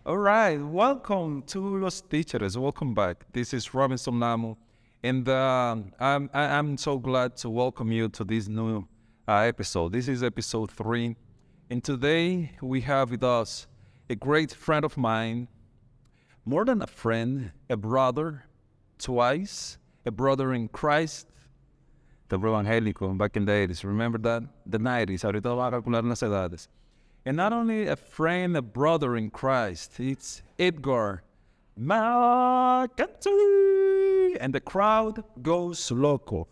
All right, welcome to Los Ticheres. Welcome back. This is Robinson Lamo, and I'm so glad to welcome you to this new episode. This is episode 3, and today we have with us a great friend of mine, more than a friend, a brother, twice, a brother in Christ, the evangélico back in the 80s. Remember that? The 90s. Ahorita voy a calcular las edades. And not only a friend, a brother in Christ, it's Edgar, Mckenzie, and the crowd goes loco.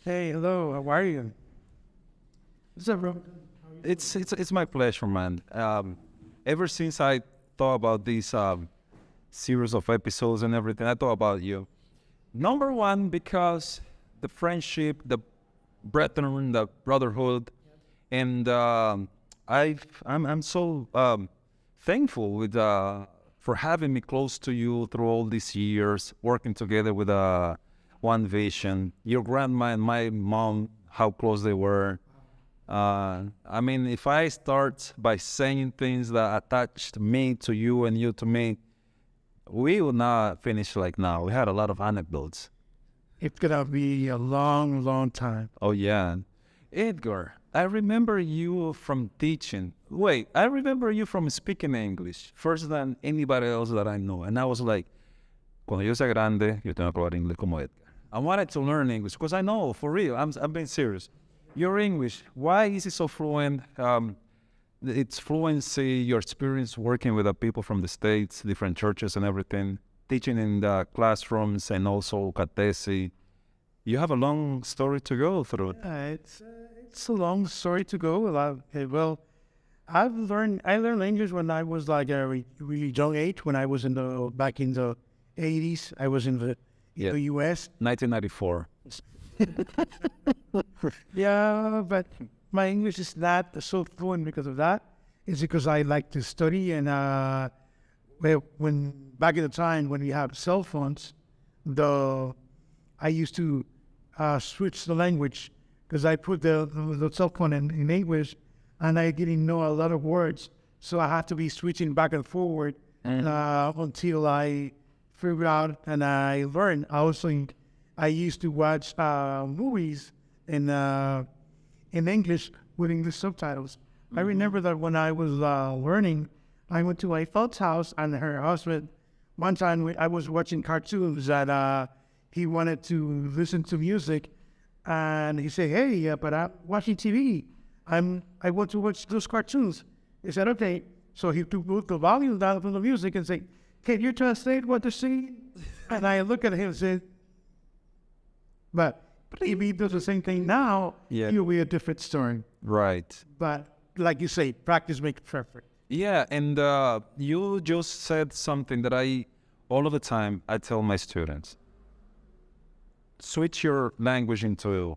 Hey, hello, how are you? What's up, bro? It's my pleasure, man. Ever since I thought about this series of episodes and everything, I thought about you. Number one, because the friendship, the brethren, the brotherhood. And I'm so thankful with for having me close to you through all these years, working together with one vision. Your grandma and my mom, how close they were. I mean, if I start by saying things that attached me to you and you to me, we will not finish like now. We had a lot of anecdotes. It's gonna be a long, long time. Oh, yeah. Edgar, I remember you from teaching. Wait, I remember you from speaking English first than anybody else that I know. And I was like, cuando yo sea grande, yo tengo que hablar inglés como Edgar. I wanted to learn English because I know, for real, I'm being serious. Your English, why is it so fluent? Its fluency, your experience working with the people from the States, different churches and everything, teaching in the classrooms and also catesis. You have a long story to go through. It's a long story to go. I learned English when I was like a really young age. When I was back in the 80s, I was in the U.S. 1994. Yeah, but my English is not so fluent because of that. It's because I like to study and when back in the time when we had cell phones, I used to switch the language because I put the cell phone in English and I didn't know a lot of words. So I had to be switching back and forward until I figured out and I learned. I used to watch movies in English with English subtitles. Mm-hmm. I remember that when I was learning, I went to my friend's house and her husband. One time I was watching cartoons that he wanted to listen to music, and he said, "Hey, but I'm watching TV. I want to watch those cartoons." He said, "Okay." So he took the volume down from the music and said, "Can you translate what they're singing?" And I look at him and said, "But if he does the same thing now, it'll be a different story." Right. But like you say, practice makes perfect. Yeah, and you just said something that all of the time, I tell my students. Switch your language into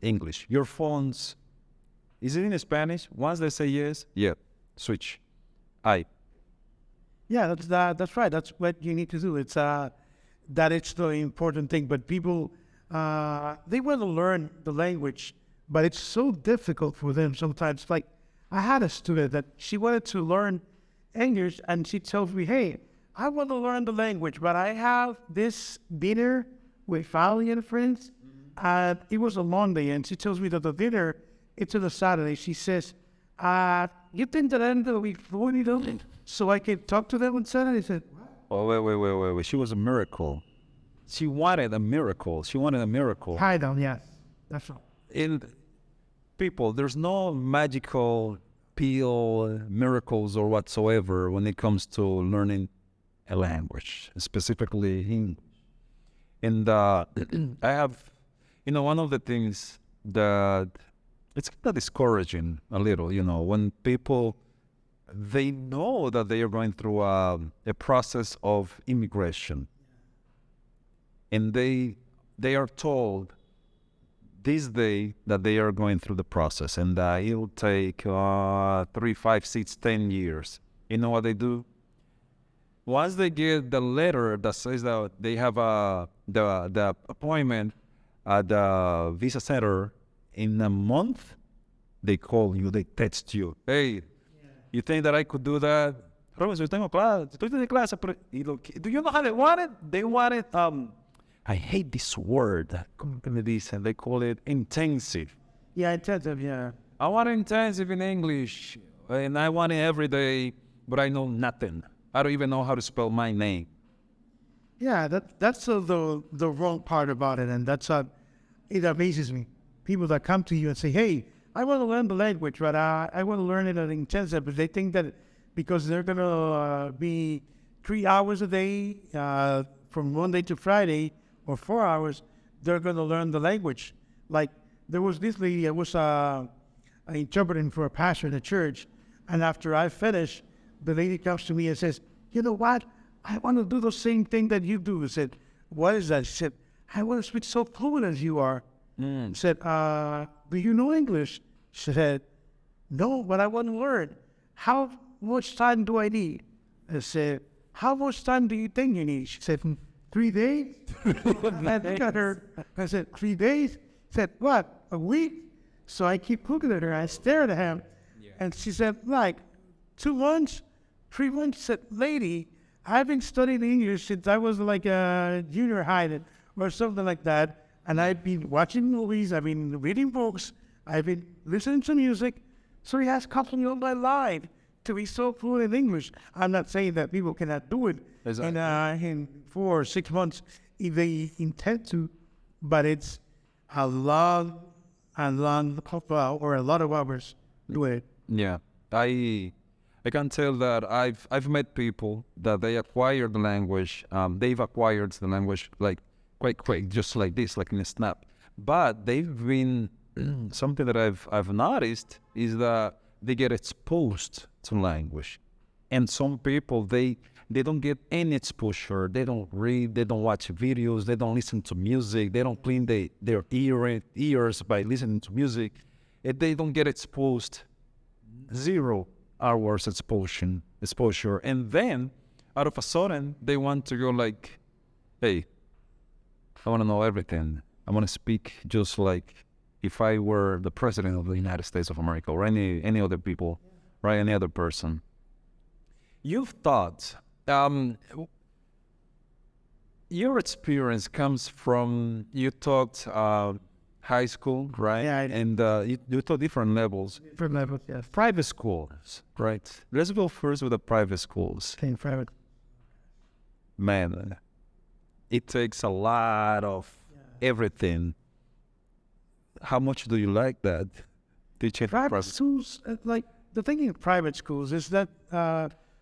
English. Your phones, is it in Spanish? Once they say yes, switch. Yeah, that's right. That's what you need to do. It's that it's the important thing. But people, they want to learn the language, but it's so difficult for them sometimes. Like I had a student that she wanted to learn English, and she tells me, "Hey, I want to learn the language, but I have this dinner with family and friends." And it was a Monday, and she tells me that the dinner, it's on a Saturday. She says, "You think that I'm going to be fluent so I can talk to them on Saturday?" I said, "What?" Oh, wait. She was a miracle. She wanted a miracle. Kind of, yes. That's all. In people, there's no magical pill, miracles or whatsoever when it comes to learning a language, specifically English. And I have, one of the things that it's kind of discouraging a little, when people, they know that they are going through a process of immigration. And they are told this day that they are going through the process and it will take 3, 5, 6, 10 years. You know what they do? Once they get the letter that says that they have the appointment at the visa center in a month, they call you, they text you, "Hey, You think that I could do that? Profesor, yo tengo clase, estoy de clase, pero do you know how they want it? They want it, I hate this word. ¿Cómo que le dicen? They call it intensive. Yeah, intensive, yeah. I want intensive in English, and I want it every day, but I know nothing. I don't even know how to spell my name. Yeah, that's the wrong part about it, and that's it amazes me. People that come to you and say, "Hey, I want to learn the language, but I want to learn it at intensive," but they think that because they're gonna be 3 hours a day from Monday to Friday, or 4 hours, they're gonna learn the language. Like there was this lady, I was interpreting for a pastor in the church, and after I finished, the lady comes to me and says, "You know what? I want to do the same thing that you do." I said, "What is that?" She said, "I want to speak so fluent as you are." I said, "Do you know English?" She said, "No, but I want to learn. How much time do I need?" I said, "How much time do you think you need?" She said, 3 days. I looked at her. I said, 3 days? She said, "What, a week?" So I keep looking at her. I stared at him. And she said, "Like 2 months, 3 months?" She said, "Lady, I've been studying English since I was like a junior high or something like that. And I've been watching movies, I've been reading books, I've been listening to music. So it has cost me all my life to be so fluent in English." I'm not saying that people cannot do it in 4 or 6 months if they intend to, but it's a long or a lot of hours doing it. Yeah, I can tell that I've met people that they acquired the language. They've acquired the language like quite quick, just like this, like in a snap. But they've been something that I've noticed is that they get exposed to language, and some people they don't get any exposure. They don't read, they don't watch videos, they don't listen to music, they don't clean their ears by listening to music. And they don't get exposed. 0 hours exposure, and then out of a sudden they want to go like, "Hey, I want to know everything. I want to speak just like if I were the president of the United States of America or any other people, right? Any other person." You've thought, your experience comes from, you taught high school, right? Yeah, and you taught different levels. Different levels, yes. Private schools, right? Let's go first with the private schools. Okay, private. Man, it takes a lot of everything. How much do you like that? Teaching Private schools, like the thing in private schools is that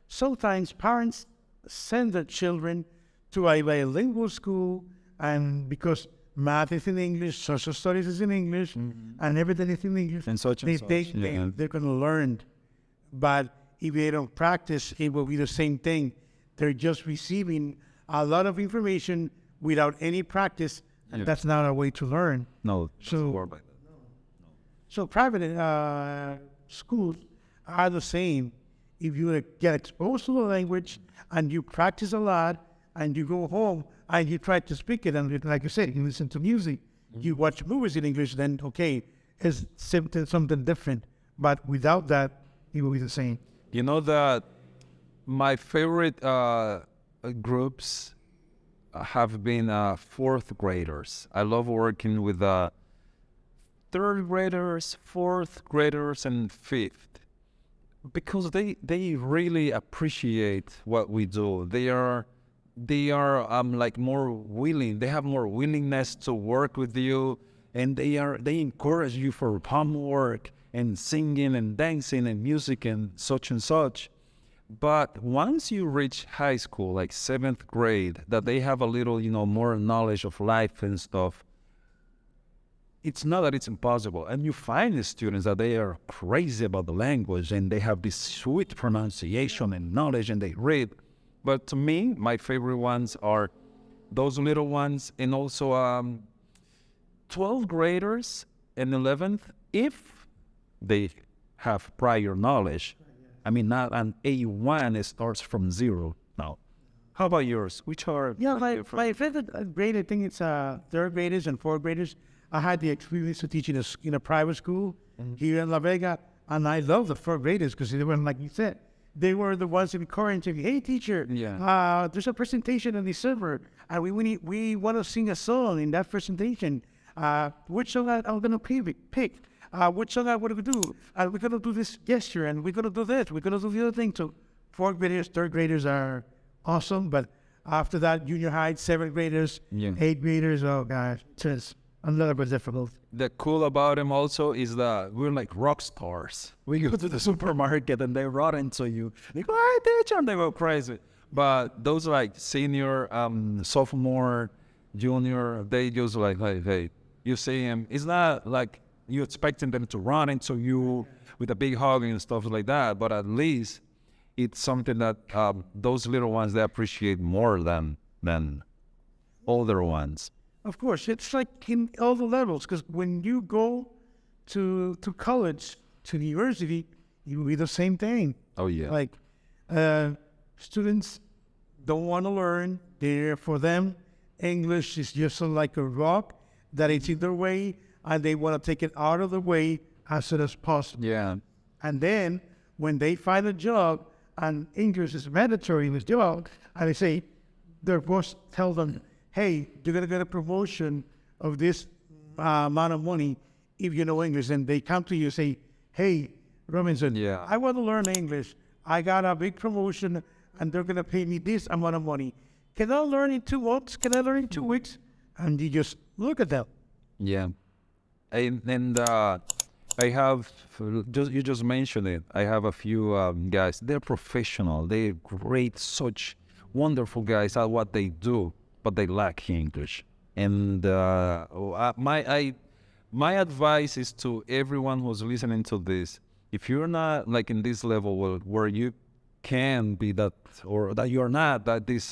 sometimes parents send their children to a bilingual school, and because math is in English, social studies is in English, and everything is in English, and such and such. They're going to learn. But if they don't practice, it will be the same thing. They're just receiving a lot of information without any practice, and that's not a way to learn. No, So private schools are the same. If you get exposed to the language and you practice a lot and you go home and you try to speak it, and like you said, you listen to music, you watch movies in English, then okay, it's something different. But without that, it will be the same. You know that my favorite groups have been 4th graders. I love working with 3rd graders, 4th graders, and 5th. Because they really appreciate what we do. They are like more willing. They have more willingness to work with you, and they encourage you for homework and singing and dancing and music and such. But once you reach high school, like 7th grade, that they have a little, more knowledge of life and stuff. It's not that it's impossible. And you find the students that they are crazy about the language and they have this sweet pronunciation and knowledge and they read. But to me, my favorite ones are those little ones, and also 12th graders and 11th, if they have prior knowledge. I mean, not an A1, it starts from 0 now. How about yours? Which are... Yeah, my favorite grade, I think it's 3rd graders and 4th graders. I had the experience to teach in a private school here in La Vega, And I love the fourth graders because they were, like you said, they were the ones encouraging me. Hey, teacher, there's a presentation in December, and we want to sing a song in that presentation. Which song I'm going to pick? Which song I want to do? We're going to do this gesture, and we're going to do this. We're going to do the other thing. So fourth graders, third graders are awesome, but after that, junior high, seventh graders, eighth graders, oh gosh, just a little bit difficult. The cool about them also is that we're like rock stars. We go to the supermarket and they run into you. They go, hey, teacher, and they go crazy. But those like senior, sophomore, junior, they just like, hey, you see him. It's not like you expecting them to run into you with a big hug and stuff like that, but at least it's something that those little ones, they appreciate more than older ones. Of course, it's like in all the levels, because when you go to college, to the university, you read the same thing. Oh, yeah. Like, students don't want to learn. For them, English is just like a rock that it's in their way, and they want to take it out of the way as soon as possible. Yeah. And then, when they find a job, and English is mandatory in this job, and they say, their boss tells them, hey, you're going to get a promotion of this amount of money if you know English. And they come to you and say, hey, Robinson, I want to learn English. I got a big promotion, and they're going to pay me this amount of money. Can I learn in 2 months? Can I learn in 2 weeks? And you just look at them. Yeah. And I have, you just mentioned it, I have a few guys. They're professional. They're great, such wonderful guys at what they do, but they lack English. And my advice is to everyone who's listening to this: if you're not like in this level where you can be that, or that you're not that this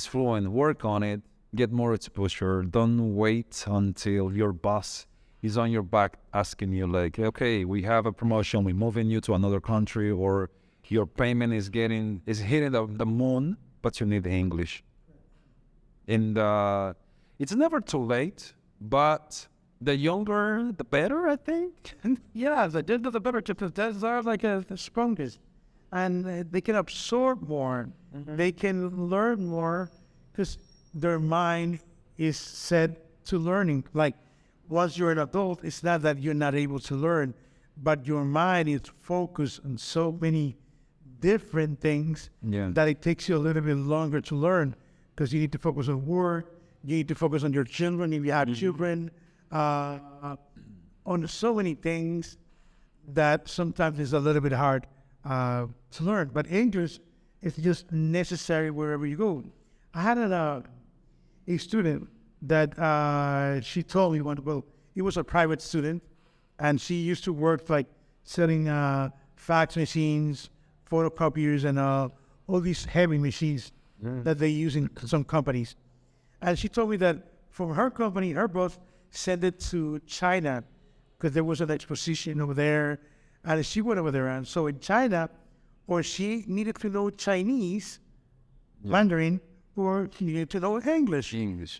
fluent, work on it, get more exposure. Don't wait until your boss is on your back asking you like, okay, we have a promotion, we're moving you to another country, or your payment is hitting the moon, but you need English. And it's never too late, but the younger, the better, I think. Yeah, the younger, the better, because those are like the strongest. And they can absorb more. Mm-hmm. They can learn more because their mind is set to learning. Like, once you're an adult, it's not that you're not able to learn, but your mind is focused on so many different things that it takes you a little bit longer to learn, because you need to focus on work, you need to focus on your children if you have children, on so many things that sometimes is a little bit hard to learn. But English is just necessary wherever you go. I had a student that she told me it was a private student, and she used to work like selling fax machines, photocopiers, and all these heavy machines that they use in some companies. And she told me that from her company, her boss sent it to China because there was an exposition over there, and she went over there. And so in China, or she needed to know Chinese, Mandarin, or she needed to know English.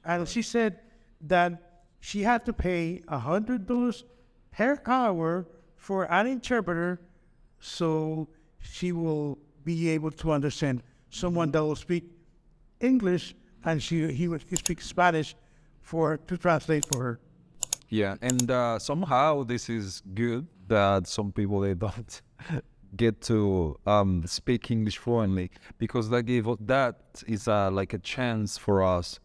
And she said that she had to pay $100 per hour for an interpreter, so she will be able to understand someone that will speak English, and he would speak Spanish to translate for her. Yeah, and somehow this is good that some people, they don't get to speak English fluently, because that is like a chance for us,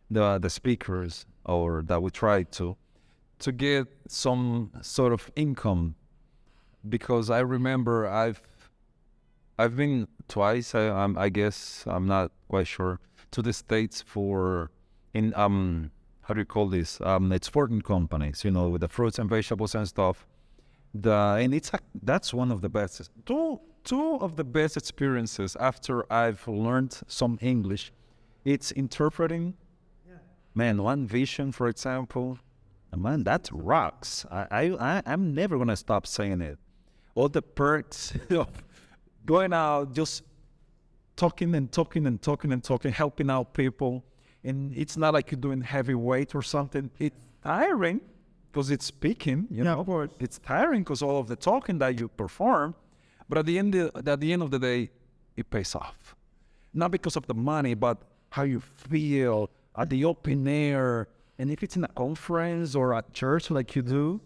the speakers, or that we try to get some sort of income. Because I remember I've been twice, I guess, I'm not quite sure, to the States how do you call this? It's foreign companies, with the fruits and vegetables and stuff. That's one of the best, two of the best experiences after I've learned some English. It's interpreting. Yeah. Man, One Vision, for example. Man, that rocks. I'm never gonna stop saying it. All the perks of going out, just talking and talking and talking and talking, helping out people. And it's not like you're doing heavy weight or something. It's tiring, because it's speaking, you Yeah, know. of course. It's tiring because all of the talking that you perform, but at the end of the day, it pays off. Not because of the money, but how you feel at the open air. And if it's in a conference or at church like you do,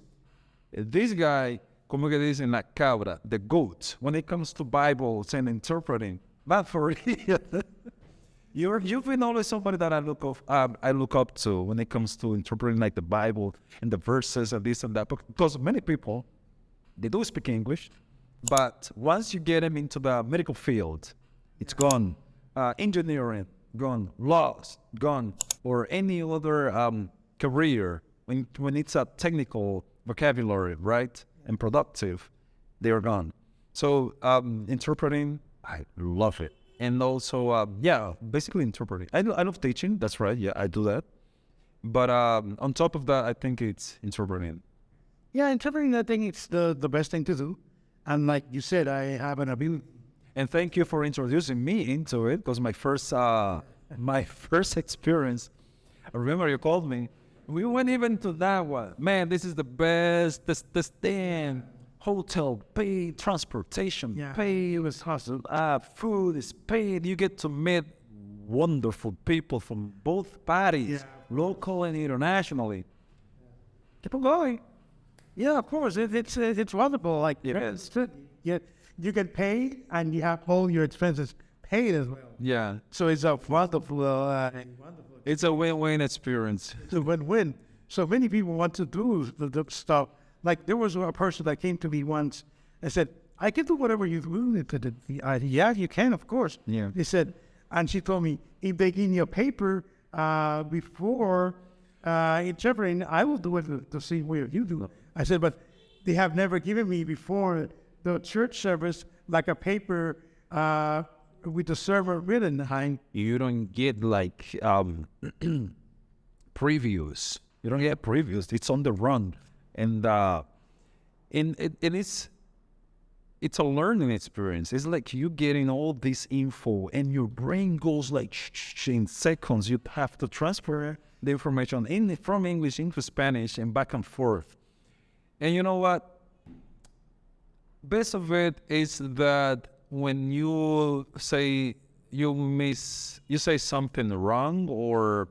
this guy, como que dicen la cabra, the goat, when it comes to Bibles and interpreting, not for real. You've been always somebody that I look up to when it comes to interpreting like the Bible and the verses and this and that. Because many people, they do speak English, but once you get them into the medical field, it's gone. Engineering, gone. Laws, gone. Or any other career, when it's a technical vocabulary, right, and productive, they're gone. So interpreting, I love it. And also, basically interpreting. I love teaching. That's right. Yeah, I do that. But on top of that, I think it's interpreting. Yeah, interpreting, I think it's the best thing to do. And like you said, I have an ability. And thank you for introducing me into it, because my first experience, I remember you called me. We went even to that one. Man, this is the best. This thing. Hotel paid, transportation paid, it was awesome. Food is paid. You get to meet wonderful people from both parties, local and internationally. Keep on going. Yeah, of course. It's wonderful. Like, Yes. you get paid and you have all your expenses paid as well. Yeah, So it's a wonderful, it's a win-win experience. it's a win-win. So many people want to do the stuff. Like, there was a person that came to me once and said, I can do whatever you do. Yeah, you can, of course. Yeah. They said, and she told me, if they give me a paper before interpreting, I will do it the same way you do. I said, but they have never given me before the church service like a paper with the server written behind. You don't get like previews. You don't get previews. It's on the run, and it's a learning experience. It's like you getting all this info, and your brain goes like in seconds. You have to transfer the information from English into Spanish and back and forth. And you know what? Best of it is that when you say something wrong, or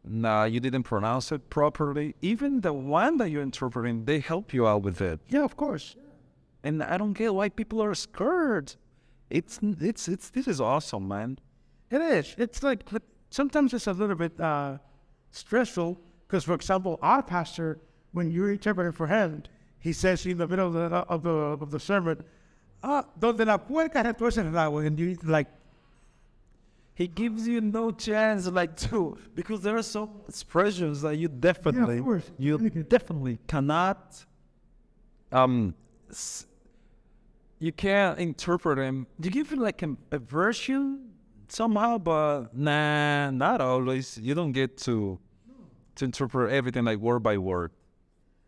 you didn't pronounce it properly, even the one that you're interpreting, they help you out with it. Yeah, of course. And I don't get why people are scared. This is awesome, man. It is. It's like, sometimes it's a little bit stressful because, for example, our pastor, when you're interpreting for him, he says in the middle of the sermon, donde la puerca retuerce el agua, and you like, He gives you no chance, because there are some expressions that you definitely, Yeah, of course. definitely cannot, you can't interpret them. You give it like a version somehow, but nah, not always. You don't get to interpret everything like word by word.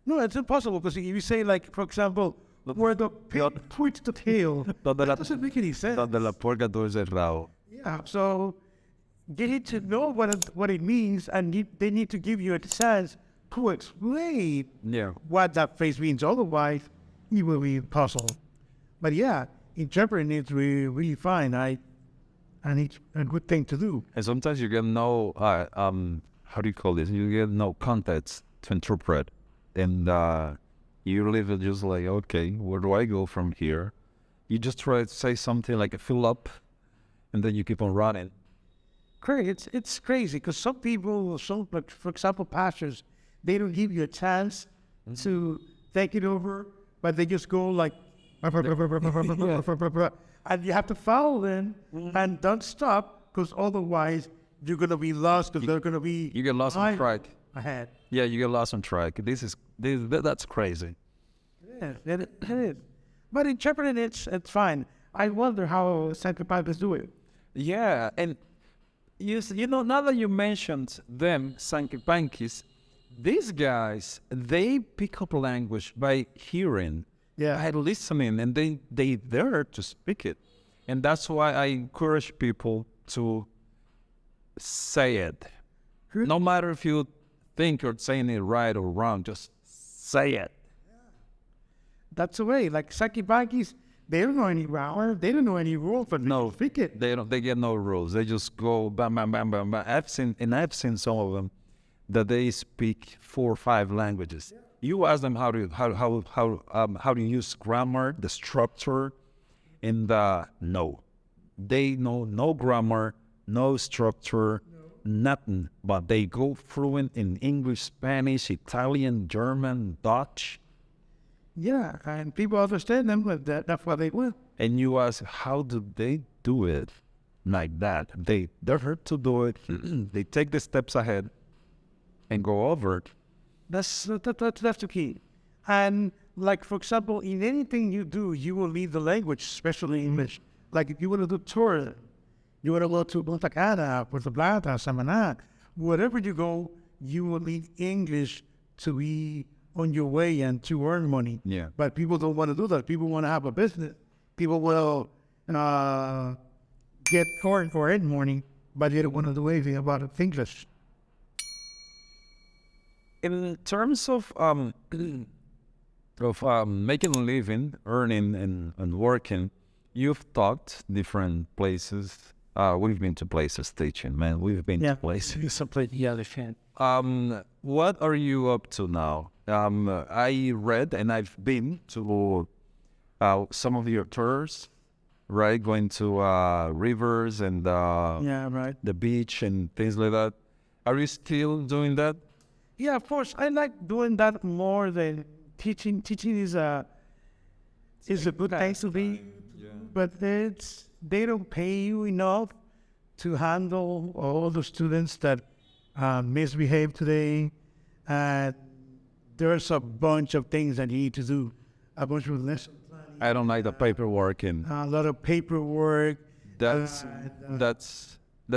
no, it's impossible because if you say, like, for example, where the pig twitched the tail, that doesn't make any sense. Donde la puerca tuerce el rabo. Yeah, so they need to know what it means, and they need to give you a chance to explain Yeah. what that phrase means. Otherwise, you will be puzzled. But yeah, interpreting is really, really fine. And it's a good thing to do. And sometimes you get no, how do you call this? You get no context to interpret. And you live it just like, okay, where do I go from here? You just try to say something like a fill up, and then you keep on running. Great. It's crazy because some people, like, for example, pastors, they don't give you a chance to think it over, but they just go like, and you have to follow them and don't stop because otherwise you're going to be lost because they're going to be You get lost on track. ahead. Yeah, you get lost on track. That's crazy. Yeah, it is. But interpreting it's fine. I wonder how psychopaths do it. Yeah, and you know, now that you mentioned them, Sankepankis, these guys, they pick up language by hearing, by listening, and they dare to speak it. And that's why I encourage people to say it. No matter if you think you're saying it right or wrong, just say it. That's the way. Like Saki Bakis, they don't know any grammar. They don't know any rules, but No, speak it. they don't. They get no rules. They just go bam, bam, bam, bam, bam. I've seen some of them that they speak 4 or 5 languages. You ask them how to use grammar, the structure, and no, they know no grammar, no structure, nothing. But they go fluent in English, Spanish, Italian, German, Dutch. Yeah, and people understand them, but that's what they want. And you ask, how do they do it like that? They're hard to do it. They take the steps ahead and go over it. That's the key. And like, for example, in anything you do, you will need the language, especially English. Like if you want to do tourism, you want to go to Punta Cana, Puerto Plata, Samaná, wherever you go, you will need English to be on your way and to earn money. Yeah. But people don't want to do that. People want to have a business. People will get corn for earn money, but they don't want to do anything about it English. In terms of making a living, earning and working, you've taught different places. We've been to places teaching, man. We've been to places. Someplace, yeah, they can. What are you up to now? I read and I've been to some of your tours, right? Going to rivers and Yeah, right. the beach and things like that. Are you still doing that? Yeah, of course. I like doing that more than teaching. Teaching is a good place to be, but they don't pay you enough to handle all the students that misbehave today. There's a bunch of things that you need to do, a bunch of lesson planning. I don't like the paperwork and A lot of paperwork. that's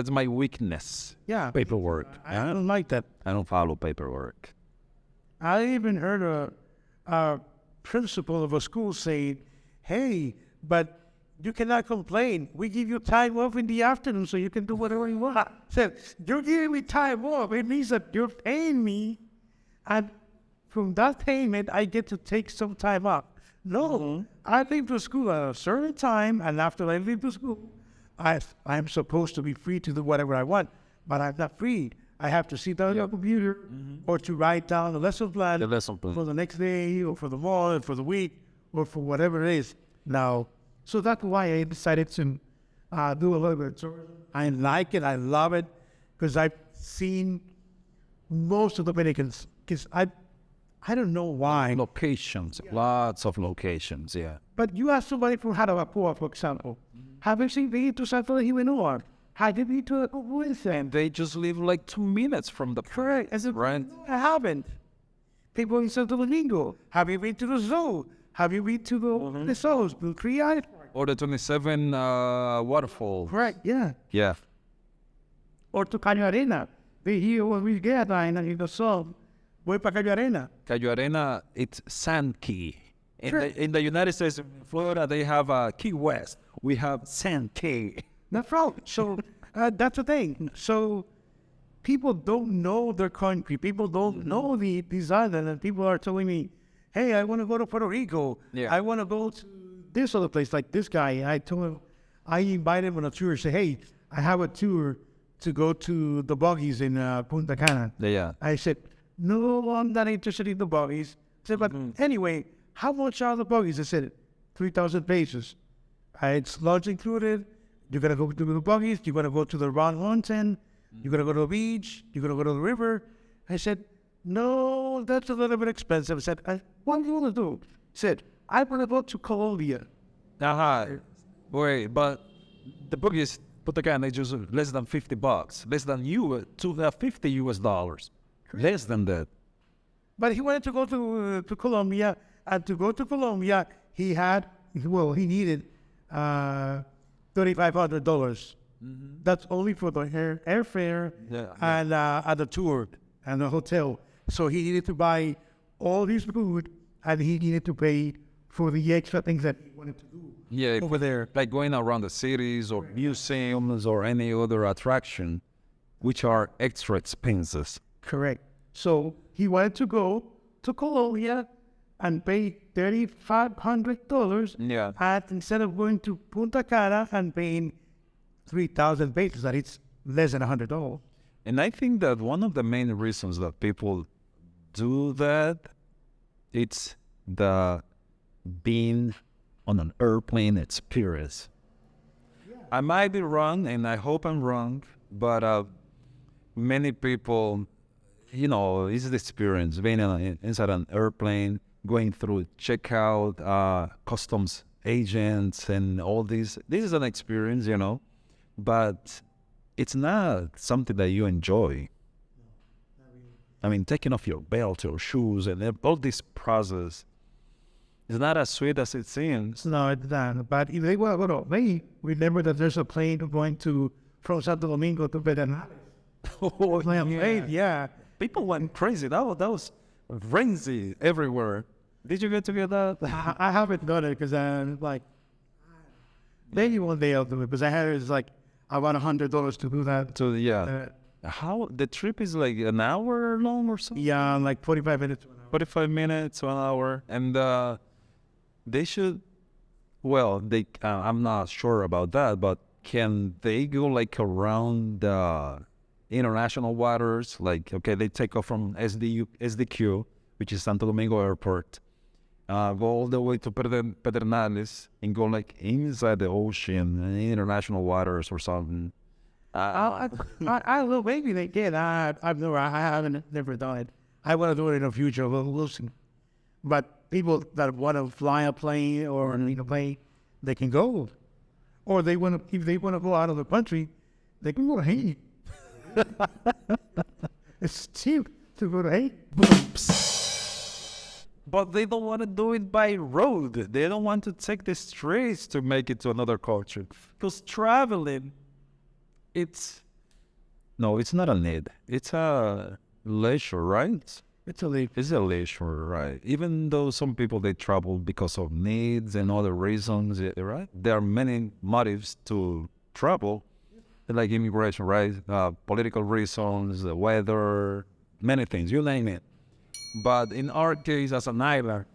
my weakness. Yeah, Paperwork. I don't like that. I don't follow paperwork. I even heard a principal of a school saying, "Hey, but you cannot complain. We give you time off in the afternoon so you can do whatever you want." Said, "You're giving me time off. It means that you're paying me, and from that payment, I get to take some time off." No, I leave the school at a certain time, and after I leave the school, I'm supposed to be free to do whatever I want, but I'm not free. I have to sit down on the computer or to write down the lesson plan The lesson plan. for the next day or for the month, for the week, or for whatever it is. Now, so that's why I decided to do a little bit of tourism. I like it. I love it because I've seen most of the Dominicans. Because I don't know why. Locations, lots of locations, yeah. But you ask somebody from Jarabacoa, for example, have you been to Santo de Jimeno? Have you been to Cuenca? And they just live like 2 minutes from the Correct. As a, right? no, I haven't. People in Santo Domingo, have you been to the zoo? Have you been to the zoos, the 3 Islands? Or the 27 waterfall. Correct, yeah. Yeah. Or to Cayo Arena. They here when we get in the sun. Voy para Cayo Arena. Cayo Arena, it's Sand Key. Sure. In the United States, in Florida, they have Key West. We have Sand Key. That's right. So that's the thing. So people don't know their country. People don't know these islands. And people are telling me, "Hey, I want to go to Puerto Rico. Yeah. I want to go to this other place." Like this guy, I told him, I invited him on a tour. Say, "Hey, I have a tour to go to the buggies in Punta Cana." Yeah. I said, "No, I'm not interested in the buggies." I said, "But anyway, how much are the buggies?" I said, 3,000 pesos. It's lunch included. You're going to go to the buggies. You're going to go to the Round Mountain. You're going to go to the beach. You're going to go to the river. I said, "No, that's a little bit expensive." I said, "What do you want to do?" He said, "I want to go to Colombia." Wait, but the book is put again, they just less than $50, less than $50. Less than that. But he wanted to go to Colombia. And to go to Colombia, he needed $3,500. That's only for the airfare and the tour and the hotel. So he needed to buy all his food and he needed to pay for the extra things that he wanted to do. Yeah, over there. Like going around the cities or museums or any other attraction, which are extra expenses. Correct. So he wanted to go to Colombia and pay $3,500. Yeah. And instead of going to Punta Cana and paying 3,000 pesos, that it's less than $100. And I think that one of the main reasons that people do that, it's the being on an airplane experience. I might be wrong, and I hope I'm wrong, but many people, it's the experience being inside an airplane, going through checkout, customs agents, and all these. This is an experience, but it's not something that you enjoy. I mean, taking off your belt, your shoes, and all this process is not as sweet as it seems. No, it's not. But if they want to go to May, remember that there's a plane going from Santo Domingo to Pedernales. Oh, Yeah. People went crazy. That was frenzy everywhere. Did you get to get that? I haven't done it because maybe one day I'll do it because I had it's like I want $100 to do that. So yeah, how the trip is like an hour long or something? Yeah, like 45 minutes. 45 minutes, 1 hour, and they should. Well, I'm not sure about that, but can they go like around the international waters? Like, okay, they take off from SDQ, which is Santo Domingo Airport, go all the way to Pedernales and go like inside the ocean, international waters or something. I will. Maybe they can. I haven't never done it. I want to do it in the future. We'll see. But people that want to fly a plane or need a plane, they can go. Or if they want to go out of the country, they can go to Haiti. It's cheap to go to Haiti. But they don't want to do it by road. They don't want to take the streets to make it to another culture. Because traveling, it's not a need. It's a leisure, right? It's a leisure, right? Even though some people, they travel because of needs and other reasons, right? There are many motives to travel, like immigration, right? Political reasons, the weather, many things, you name it. But in our case, as an island,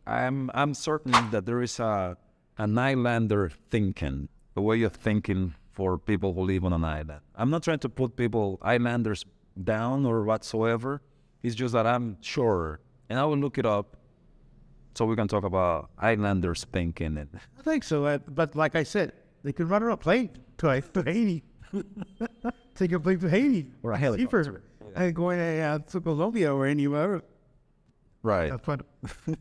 I'm certain that there is an islander thinking, a way of thinking for people who live on an island. I'm not trying to put islanders down or whatsoever. It's just that I'm sure, and I will look it up so we can talk about islanders thinking. I think so. But like I said, they could run on a plane to Haiti. Take a plane to Haiti. Or a helicopter. And going to Colombia or anywhere. Right. That's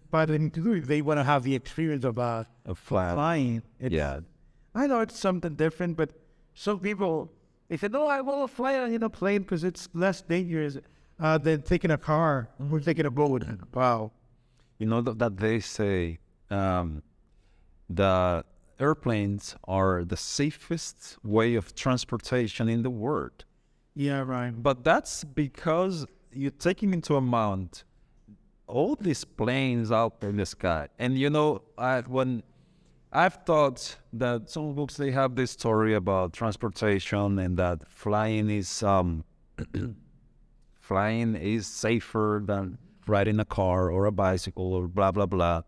what they need to do if they want to have the experience of flying. I know it's something different, but some people, they say, no, I want to fly in a plane because it's less dangerous than taking a car or taking a boat. Wow. You know that they say the airplanes are the safest way of transportation in the world. Yeah, right. But that's because you're taking into account all these planes out there in the sky. And when I've thought that some books, they have this story about transportation and that flying is safer than riding a car or a bicycle or blah, blah, blah.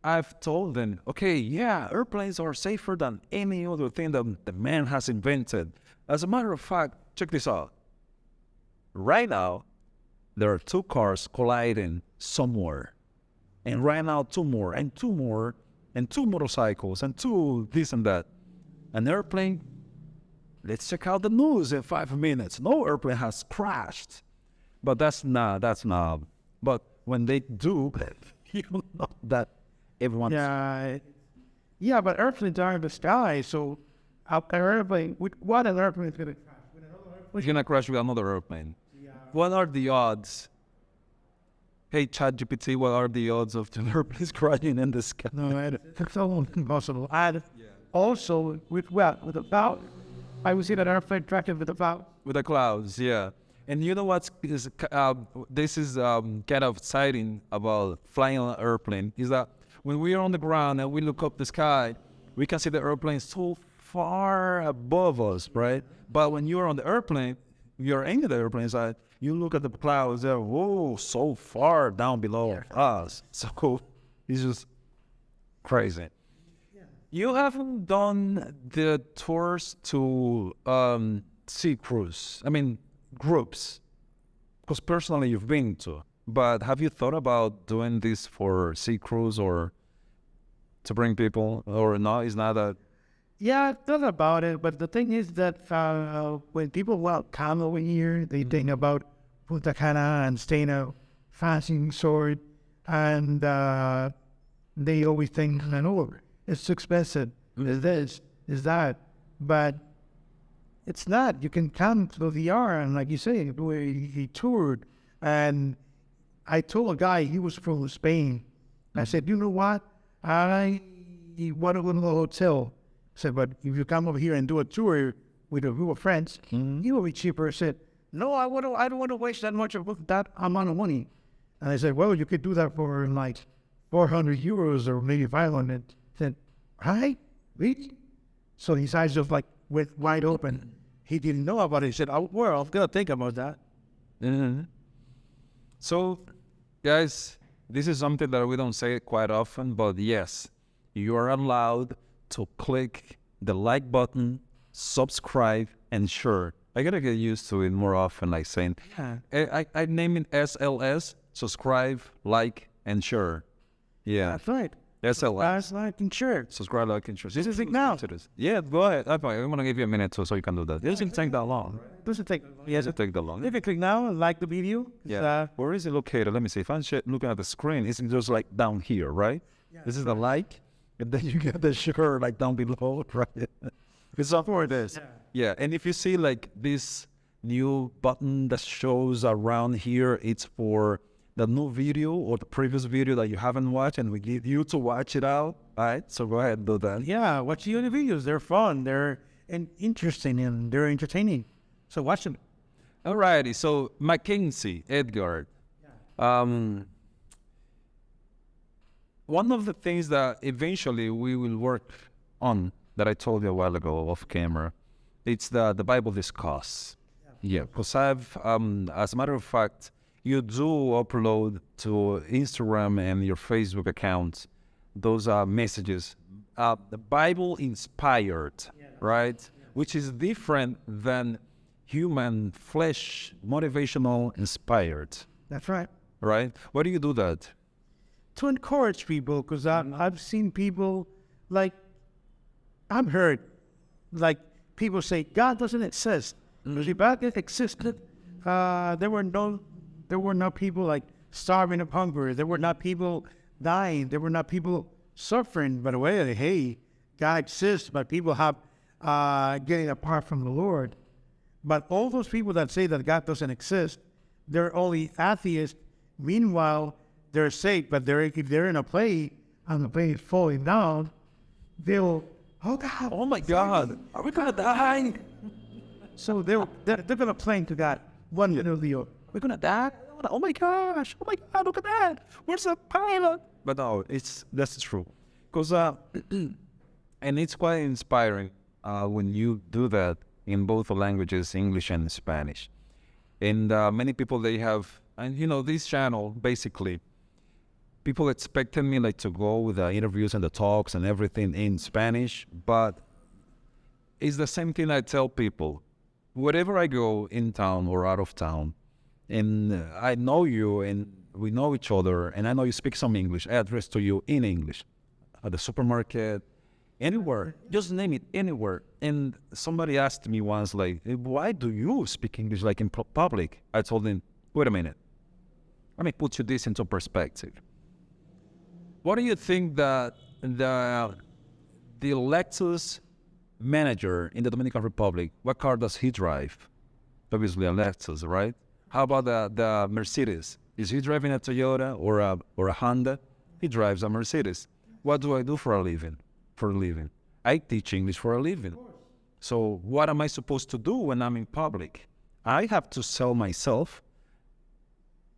I've told them, okay, yeah, airplanes are safer than any other thing that the man has invented. As a matter of fact, check this out. Right now, there are two cars colliding somewhere. And right now, two more, and two more, and two motorcycles, and two this and that. An airplane, let's check out the news in 5 minutes. No airplane has crashed. But that's not. But when they do, you know that everyone's... Yeah, but airplanes are in the sky, so an airplane, what an airplane is going to crash? It's going to crash with another airplane. Yeah. What are the odds? Hey, ChatGPT, what are the odds of the airplanes crashing in the sky? No, it's almost impossible. And also, with the cloud, I would see that airplane tracking with the cloud. With the clouds, yeah. And you know what's this is kind of exciting about flying on an airplane is that when we are on the ground and we look up the sky, we can see the airplane so far above us, right? But when you're on the airplane, you're in the airplane side, you look at the clouds, they're, whoa, so far down below us. So it's just crazy. You haven't done the tours to sea cruise. I mean, groups. Because personally, you've been to. But have you thought about doing this for sea cruise or to bring people? Or no, it's not that. Yeah, I thought about it, but the thing is that when people come over here, they think about Punta Cana and staying a fancy resort, and they always think, oh, it's too expensive. Is this, is that, but it's not. You can come to the VR and, like you say, he toured, and I told a guy he was from Spain. I said, you know what? I want to go to the hotel. I said, but if you come over here and do a tour with a group of friends, it will be cheaper. I said, no, I don't want to waste that much of that amount of money. And I said, well, you could do that for like 400 euros or maybe 500. I said, right? Really? So his eyes just like went wide open. He didn't know about it. He said, oh, well, I'm going to think about that. Mm-hmm. So, guys, this is something that we don't say quite often, but yes, you are allowed to click the like button, subscribe, and share. I gotta get used to it more often, like saying, I name it SLS, subscribe, like, and share. Yeah. That's right. SLS. That's like and share. Subscribe, like, and share. This is it now. Yeah, go ahead. I'm going to give you a minute so you can do that. It doesn't take that long. Doesn't take. It doesn't take that long. If you click now and like the video, Yeah. Where is it located? Let me see. If I'm looking at the screen, it's just like down here, right? Yeah, this is the like, and then you get the share like down below, right? It's up for this. Yeah. And if you see like this new button that shows around here, it's for the new video or the previous video that you haven't watched, and we give you to watch it out. All right. So go ahead and do that. Yeah, watch the other videos. They're fun. They're interesting and they're entertaining. So watch them. Alrighty. So Mckenzie, Edgar. One of the things that eventually we will work on that I told you a while ago off camera, it's the Bible discuss. Yeah, because I've, as a matter of fact, you do upload to Instagram and your Facebook account those messages, the Bible inspired, right? Which is different than human flesh motivational inspired. That's right. Right? Why do you do that? To encourage people, because I've seen people, like, I've heard, like, people say, God doesn't exist. If God existed, there were no people, like, starving of hunger. There were not people dying. There were not people suffering. By the way, hey, God exists, but people have getting apart from the Lord. But all those people that say that God doesn't exist, they're only atheists. Meanwhile, they're saved, but if they're in a plane and the plane is falling down, they'll, oh God, oh my God, are we gonna die? So they're gonna plane to God one minute or the other. We're gonna die? Oh my gosh, oh my God, look at that. Where's the pilot? But no, that's true. Because, and it's quite inspiring when you do that in both languages, English and Spanish. And many people, they have, and you know, this channel, basically, people expected me like to go with the interviews and the talks and everything in Spanish, but it's the same thing I tell people. Wherever I go in town or out of town, and I know you and we know each other, and I know you speak some English, I address to you in English, at the supermarket, anywhere, just name it, anywhere. And somebody asked me once, like, why do you speak English like in public? I told him, wait a minute, let me put you this into perspective. What do you think that the Lexus manager in the Dominican Republic, what car does he drive? Obviously a Lexus, right? How about the Mercedes? Is he driving a Toyota or a Honda? He drives a Mercedes. What do I do for a living? I teach English for a living. So what am I supposed to do when I'm in public? I have to sell myself.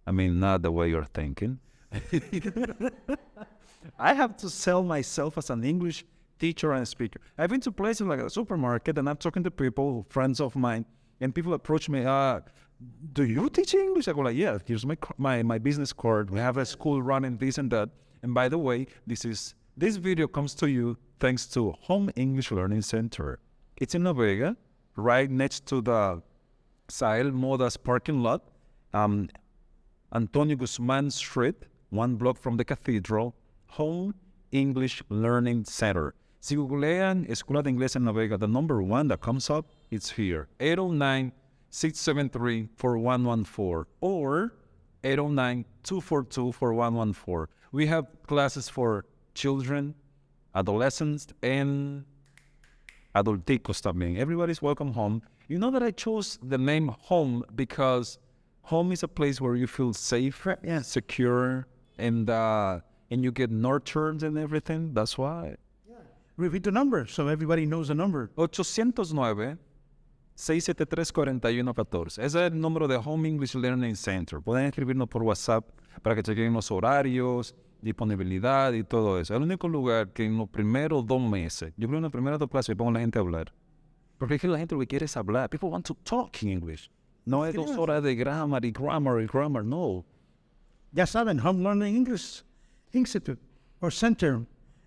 I mean, not the way you're thinking. I have to sell myself as an English teacher and speaker. I've been to places like a supermarket and I'm talking to people, friends of mine, And people approach me, do you teach English? I go like, yeah, here's my business card. We have a school running this and that. And by the way, this video comes to you thanks to Home English Learning Center. It's in La Vega, right next to the Sael Modas parking lot, Antonio Guzman Street, 1 block from the cathedral, Home English Learning Center. Si googlean Escuela de Inglés en La Vega, the number 1 that comes up, it's here, 809-673-4114 or 809-242-4114. We have classes for children, adolescents, and adulticos también. Everybody's welcome home. You know that I chose the name home because home is a place where you feel safe, secure, and you get nurtured and everything. That's why. Yeah. Repeat the number so everybody knows the number. 809-673-4114. Ese es el número de Home English Learning Center. Pueden escribirnos por WhatsApp para que chequen los horarios, disponibilidad y todo eso. Es el único lugar que en los primeros 2 meses, yo creo en las primeras 2 clases, pongo a la gente a hablar. Porque es que la gente lo que quiere es hablar. People want to talk in English. No es 2 horas de grammar, no. Ya saben, Home Learning English Institute o Center.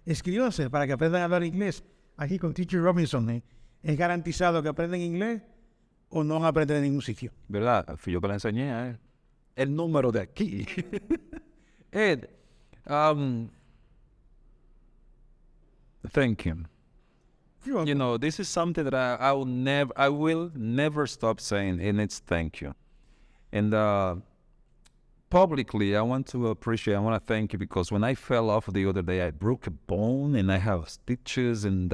Escríbanse para que aprendan a hablar inglés. Aquí con Teacher Robinson. Es garantizado que aprenden inglés o no aprenden en ningún sitio. ¿Verdad? Fui yo que le enseñé a él. El número de aquí. Ed, thank you. You know, this is something that I will never stop saying, and it's thank you. And publicly, I want to thank you because when I fell off the other day, I broke a bone and I have stitches and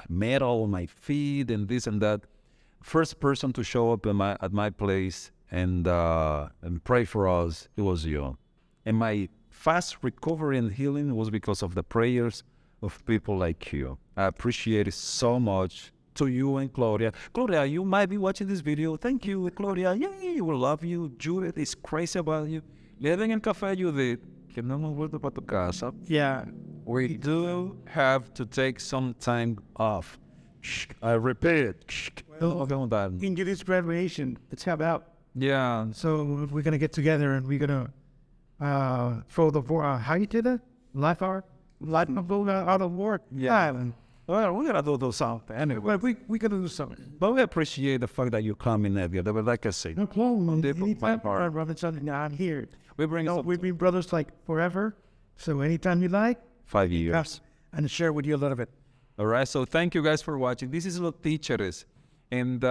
metal on my feet and this and that. First person to show up at my place and pray for us, it was you. And my fast recovery and healing was because of the prayers of people like you. I appreciate it so much. To you and Gloria. Gloria, you might be watching this video. Thank you, Gloria. Yay, we love you. Judith is crazy about you. Le den el café, Judith. Que no hemos vuelto para tu casa. Yeah. We do have to take some time off. I repeat. Well, in Judith's graduation, let's have out. Yeah. So we're going to get together and we're going to throw the, how you do that? Light out of work. Yeah. Well, we're going to do something anyway. Well, we're going to do something. But we appreciate the fact that you come in, Edgar. But like I say, no problem. Anytime, Robinson, I'm here. We've been brothers like forever. So anytime you like. 5 years. And share with you a little bit. All right. So thank you guys for watching. This is Los Ticheres. And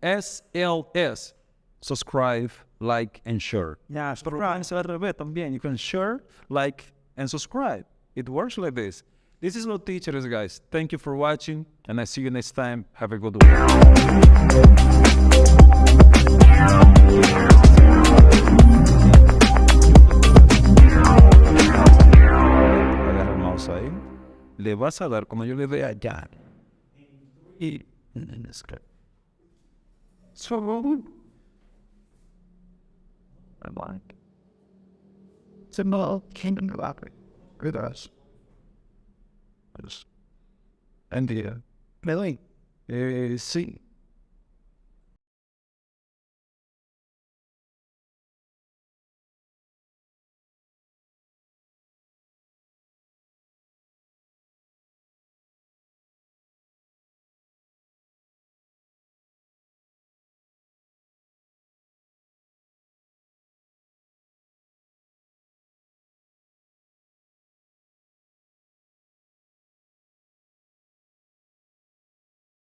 SLS. Subscribe, like, and share. Yeah, subscribe. You can share, like, and subscribe. It works like this. This is Los Ticheres, guys. Thank you for watching, and I see you next time. Have a good one. Agarra el mouse ahí. Le vas a dar como yo le dé allá. Y so I like. It's a little kingdom of with us. And the Really? sí.